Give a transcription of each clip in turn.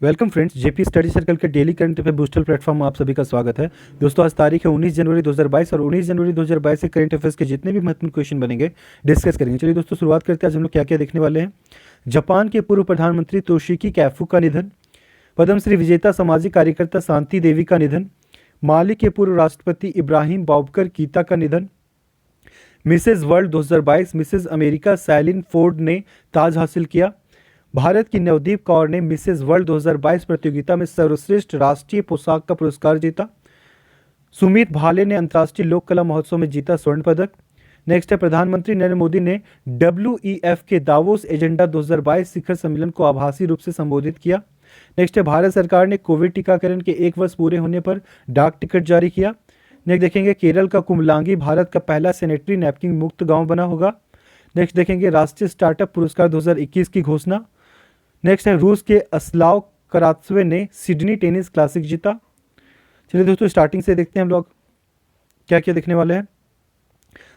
Welcome friends, JP study circle के daily current affair booster platform में आप सभी का स्वागत है। दोस्तों, आज तारीख है 19 जनवरी 2022 और 19 जनवरी 2022 से करंट अफेयर्स के जितने भी महत्वपूर्ण क्वेश्चन बनेंगे डिस्कस करेंगे। चलिए दोस्तों, शुरुआत करते हैं। आज हम लोग क्या क्या देखने वाले हैं। जापान के पूर्व प्रधानमंत्री तोशिकी कैफू का निधन। पद्मश्री विजेता सामाजिक कार्यकर्ता शांति देवी का निधन। माली के पूर्व राष्ट्रपति इब्राहिम बाउबकर कीता का निधन। Mrs World 2022 Mrs America Shaylyn Ford ने ताज हासिल किया। भारत की नवदीप कौर ने मिसेज वर्ल्ड 2022 प्रतियोगिता में सर्वश्रेष्ठ राष्ट्रीय पोशाक का पुरस्कार जीता। सुमित भाले ने अंतर्राष्ट्रीय लोक कला महोत्सव में जीता स्वर्ण पदक। नेक्स्ट है, प्रधानमंत्री नरेंद्र मोदी ने WEF के दावोस एजेंडा 2022 शिखर सम्मेलन को आभासी रूप से संबोधित किया। नेक्स्ट है, भारत सरकार ने कोविड टीकाकरण के 1 वर्ष पूरे होने पर डाक टिकट जारी किया। नेक्स्ट देखेंगे, केरल का कुमलांगी भारत का पहला सैनिटरी नैपकिन मुक्त गांव बना होगा। नेक्स्ट देखेंगे, राष्ट्रीय स्टार्टअप पुरस्कार 2021 की घोषणा। नेक्स्ट है, रूस के अस्लाव करात्सवे ने सिडनी टेनिस क्लासिक जीता। चलिए दोस्तों, स्टार्टिंग से देखते हैं हम लोग क्या क्या देखने वाले हैं।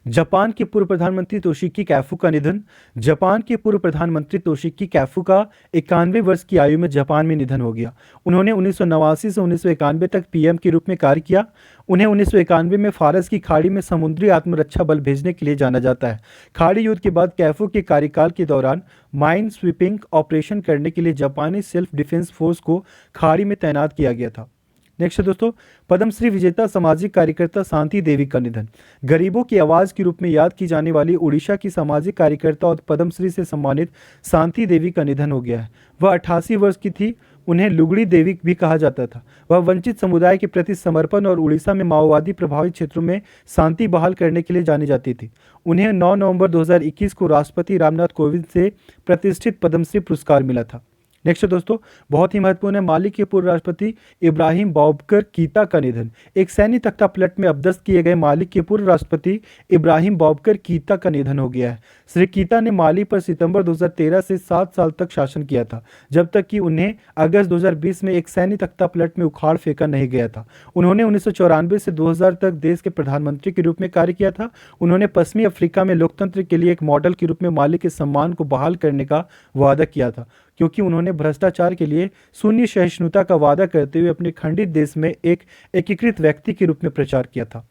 जापान के पूर्व प्रधानमंत्री तोशिकी कैफू का निधन। जापान के पूर्व प्रधानमंत्री तोशिकी कैफू का 91 वर्ष की आयु में जापान में निधन हो गया। उन्होंने 1989 से 1991 तक पीएम के रूप में कार्य किया। उन्हें 1991 में फारस की खाड़ी में समुद्री आत्मरक्षा बल भेजने के लिए जाना जाता है। खाड़ी युद्ध के बाद कैफू के कार्यकाल के दौरान माइन स्वीपिंग ऑपरेशन करने के लिए जापानी सेल्फ डिफेंस फोर्स को खाड़ी में तैनात किया गया था। नेक्स्ट है दोस्तों, पद्मश्री विजेता सामाजिक कार्यकर्ता शांति देवी का निधन। गरीबों की आवाज के रूप में याद की जाने वाली उड़ीसा की सामाजिक कार्यकर्ता और पद्मश्री से सम्मानित शांति देवी का निधन हो गया है। वह 88 वर्ष की थी। उन्हें लुगड़ी देवी भी कहा जाता था। वह वंचित समुदाय के प्रति समर्पण और उड़ीसा में माओवादी प्रभावित क्षेत्रों में शांति बहाल करने के लिए जानी जाती थी। उन्हें 9 नवंबर 2021 को राष्ट्रपति रामनाथ कोविंद से प्रतिष्ठित पद्मश्री पुरस्कार मिला था। नेक्स्ट दोस्तों, बहुत ही महत्वपूर्ण है, माली के पूर्व राष्ट्रपति इब्राहिम बाउबकर कीता का निधन। एक सैन्य तख्ता पलट में अपदस्थ किए गए माली के पूर्व राष्ट्रपति इब्राहिम बाउबकर कीता का निधन हो गया है। श्री कीता ने माली पर सितंबर 2013 से 7 साल तक शासन किया था, जब तक कि उन्हें अगस्त 2020 में एक सैन्य तख्ता पलट में उखाड़ फेंका नहीं गया था। उन्होंने 1994 से 2000 तक देश के प्रधानमंत्री के रूप में कार्य किया था। उन्होंने पश्चिमी अफ्रीका में लोकतंत्र के लिए एक मॉडल के रूप में माली के सम्मान को बहाल करने का वादा किया था, क्योंकि उन्होंने भ्रष्टाचार के लिए शून्य सहिष्णुता का वादा करते हुए अपने खंडित देश में एक एकीकृत व्यक्ति के रूप में प्रचार किया था।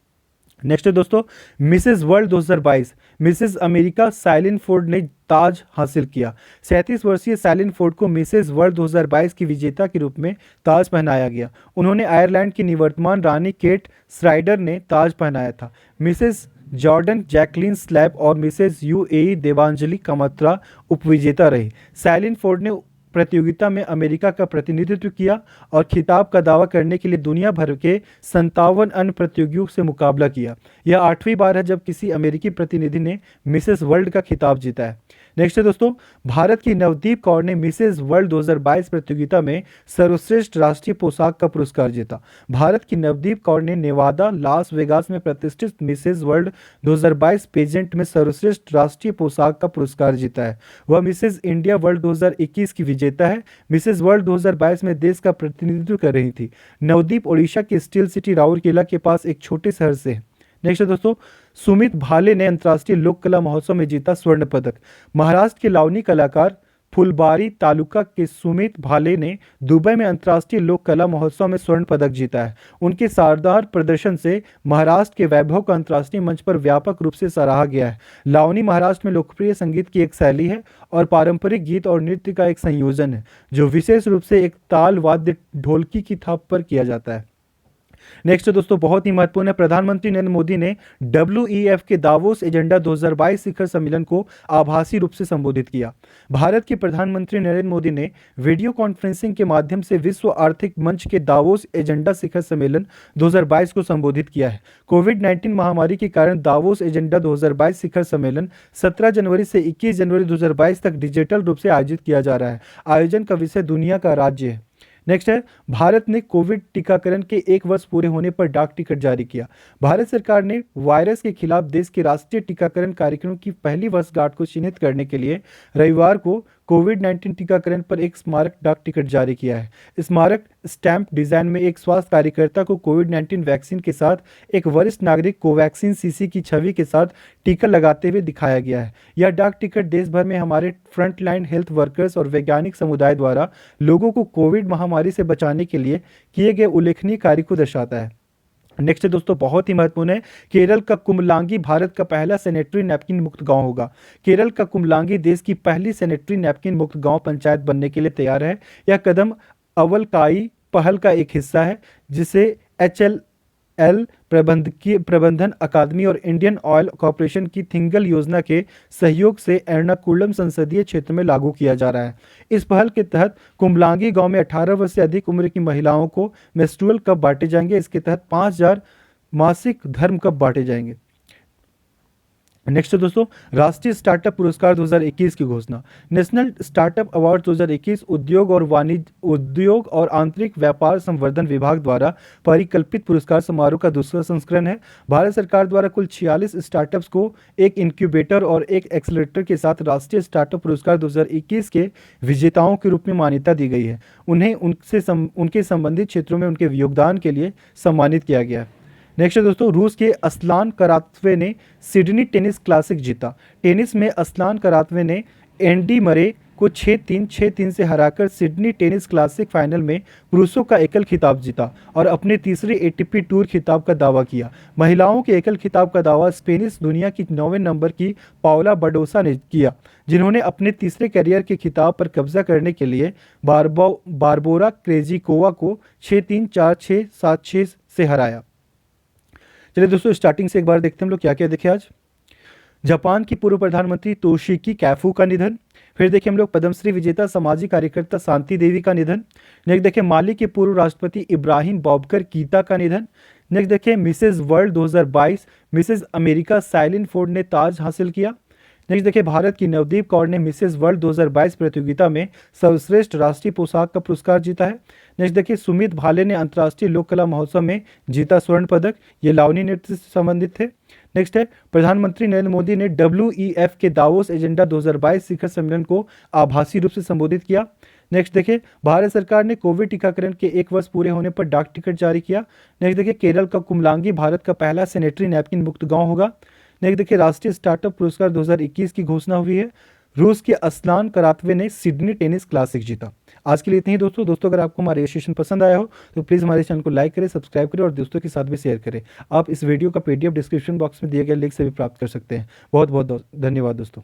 नेक्स्ट है दोस्तों, Mrs World 2022 Mrs America Shaylyn Ford ने ताज हासिल किया। 37 वर्षीय सैलिन फोर्ड को मिसेज वर्ल्ड 2022 की विजेता के रूप में ताज पहनाया गया। उन्होंने आयरलैंड की निवर्तमान रानी केट श्राइडर ने ताज पहनाया था। मिसेज जॉर्डन जैकलिन स्लैब और मिसेज यूएई देवांजलि कमत्रा उपविजेता रही। सैलिन फोर्ड ने प्रतियोगिता में अमेरिका का प्रतिनिधित्व किया और खिताब का दावा करने के लिए दुनिया भर के 57 अन्य प्रतियोगियों से मुकाबला किया। यह 8वीं बार है जब किसी अमेरिकी प्रतिनिधि ने मिसेस वर्ल्ड का खिताब जीता है। नेक्स्ट है दोस्तों, भारत की नवदीप कौर ने मिसेज वर्ल्ड 2022 प्रतियोगिता में सर्वश्रेष्ठ राष्ट्रीय पोशाक का पुरस्कार जीता। भारत की नवदीप कौर ने नेवादा लास वेगास में प्रतिष्ठित मिसेज वर्ल्ड 2022 पेजेंट में सर्वश्रेष्ठ राष्ट्रीय पोशाक का पुरस्कार जीता है। वह मिसेज इंडिया वर्ल्ड 2021 की विजेता है। मिसेज वर्ल्ड 2022 में देश का प्रतिनिधित्व कर रही थी। नवदीप ओडिशा के स्टील सिटी राउरकेला के पास एक छोटे शहर से है। नेक्स्ट है दोस्तों, सुमित भाले ने अंतर्राष्ट्रीय लोक कला महोत्सव में जीता स्वर्ण पदक। महाराष्ट्र के लावनी कलाकार फुलबारी तालुका के सुमित भाले ने दुबई में अंतर्राष्ट्रीय लोक कला महोत्सव में स्वर्ण पदक जीता है। उनके शानदार प्रदर्शन से महाराष्ट्र के वैभव को अंतर्राष्ट्रीय मंच पर व्यापक रूप से सराहा गया है। लावनी महाराष्ट्र में लोकप्रिय संगीत की एक शैली है और पारंपरिक गीत और नृत्य का एक संयोजन है, जो विशेष रूप से एक ताल वाद्य ढोलकी की थाप पर किया जाता है। नेक्स्ट दोस्तों, बहुत ही महत्वपूर्ण है, प्रधानमंत्री नरेंद्र मोदी ने WEF के दावोस एजेंडा 2022 शिखर सम्मेलन को आभासी रूप से संबोधित किया। भारत के प्रधानमंत्री नरेंद्र मोदी ने वीडियो कॉन्फ्रेंसिंग के माध्यम से विश्व आर्थिक मंच के दावोस एजेंडा शिखर सम्मेलन 2022 को संबोधित किया है। कोविड-19 महामारी के कारण दावोस एजेंडा 2022 शिखर सम्मेलन 17 जनवरी से 21 जनवरी 2022 तक डिजिटल रूप से आयोजित किया जा रहा है। आयोजन का विषय दुनिया का राज्य है। नेक्स्ट है, भारत ने कोविड टीकाकरण के 1 वर्ष पूरे होने पर डाक टिकट जारी किया। भारत सरकार ने वायरस के खिलाफ देश के राष्ट्रीय टीकाकरण कार्यक्रम की पहली वर्षगांठ को चिन्हित करने के लिए रविवार को कोविड-19 टीकाकरण पर एक स्मारक डाक टिकट जारी किया है। स्मारक स्टैम्प डिजाइन में एक स्वास्थ्य कार्यकर्ता को कोविड-19 वैक्सीन के साथ एक वरिष्ठ नागरिक कोवैक्सीन सीसी की छवि के साथ टीका लगाते हुए दिखाया गया है। यह डाक टिकट देश भर में हमारे फ्रंटलाइन हेल्थ वर्कर्स और वैज्ञानिक समुदाय द्वारा लोगों को कोविड महामारी से बचाने के लिए किए गए उल्लेखनीय कार्य को दर्शाता है। नेक्स्ट है दोस्तों, बहुत ही महत्वपूर्ण है, केरल का कुमलांगी भारत का पहला सैनिटरी नैपकिन मुक्त गांव होगा। केरल का कुमलांगी देश की पहली सैनिटरी नैपकिन मुक्त गांव पंचायत बनने के लिए तैयार है। यह कदम अवलकाई पहल का एक हिस्सा है जिसे HLL प्रबंधन अकादमी और इंडियन ऑयल कॉरपोरेशन की थिंगल योजना के सहयोग से एर्नाकुलम संसदीय क्षेत्र में लागू किया जा रहा है। इस पहल के तहत कुंबलांगी गांव में 18 वर्ष से अधिक उम्र की महिलाओं को मेंस्ट्रुअल कप बांटे जाएंगे। इसके तहत 5000 मासिक धर्म कप बांटे जाएंगे। नेक्स्ट है दोस्तों, राष्ट्रीय स्टार्टअप पुरस्कार 2021 की घोषणा। नेशनल स्टार्टअप अवार्ड 2021 उद्योग और आंतरिक व्यापार संवर्धन विभाग द्वारा परिकल्पित पुरस्कार समारोह का दूसरा संस्करण है। भारत सरकार द्वारा कुल 46 स्टार्टअप्स को एक इंक्यूबेटर और एक एक्सेलरेटर के साथ राष्ट्रीय स्टार्टअप पुरस्कार 2021 के विजेताओं के रूप में मान्यता दी गई है। उन्हें उनके संबंधित क्षेत्रों में उनके योगदान के लिए सम्मानित किया गया है। नेक्स्ट है दोस्तों, रूस के अस्लान करातवे ने सिडनी टेनिस क्लासिक जीता। टेनिस में अस्लान करातवे ने एंडी मरे को 6-3, 6-3 से हराकर सिडनी टेनिस क्लासिक फाइनल में पुरुषों का एकल खिताब जीता और अपने तीसरे ATP टूर खिताब का दावा किया। महिलाओं के एकल खिताब का दावा स्पेनिश दुनिया की 9वें नंबर की पाउला बाडोसा ने किया, जिन्होंने अपने तीसरे करियर के खिताब पर कब्जा करने के लिए बारबोरा क्रेजिकोवा को 6-3, 4-6, 7-6 से हराया। चलिए दोस्तों, स्टार्टिंग से एक बार देखते हैं हम लोग क्या क्या देखे आज। जापान की पूर्व प्रधानमंत्री तोशिकी कैफू का निधन। फिर देखिए हम लोग पद्मश्री विजेता सामाजिक कार्यकर्ता शांति देवी का निधन। नेक्स्ट देखिए माली के पूर्व राष्ट्रपति इब्राहिम बौबकर कीता का निधन। नेक्स्ट देखिए Mrs World 2022 Mrs America Shaylyn Ford ने ताज हासिल किया। नेक्स्ट देखिए भारत की नवदीप कौर ने मिसेज वर्ल्ड 2022 प्रतियोगिता में सर्वश्रेष्ठ राष्ट्रीय पोशाक का पुरस्कार जीता है। नेक्स्ट देखिए सुमित भाले ने अंतर्राष्ट्रीय लोक कला महोत्सव में जीता स्वर्ण पदक। ये लावनी नृत्य से संबंधित थे। नेक्स्ट है प्रधानमंत्री नरेंद्र मोदी ने WEF के दावोस एजेंडा 2022 शिखर सम्मेलन को आभासी रूप से संबोधित किया। नेक्स्ट देखिए भारत सरकार ने कोविड टीकाकरण के 1 वर्ष पूरे होने पर डाक टिकट जारी किया। नेक्स्ट देखिए केरल का कुमलांगी भारत का पहला सैनिटरी नैपकिन मुक्त गांव होगा। नेक्स्ट देखिए राष्ट्रीय स्टार्टअप पुरस्कार 2021 की घोषणा हुई है। रूस के अस्लान करातवे ने सिडनी टेनिस क्लासिक जीता। आज के लिए इतना ही दोस्तों अगर आपको हमारा सेशन पसंद आया हो तो प्लीज़ हमारे चैनल को लाइक करें, सब्सक्राइब करें और दोस्तों के साथ भी शेयर करें। आप इस वीडियो का PDF डिस्क्रिप्शन बॉक्स में दिए गए लिंक से भी प्राप्त कर सकते हैं। बहुत बहुत धन्यवाद दोस्तों।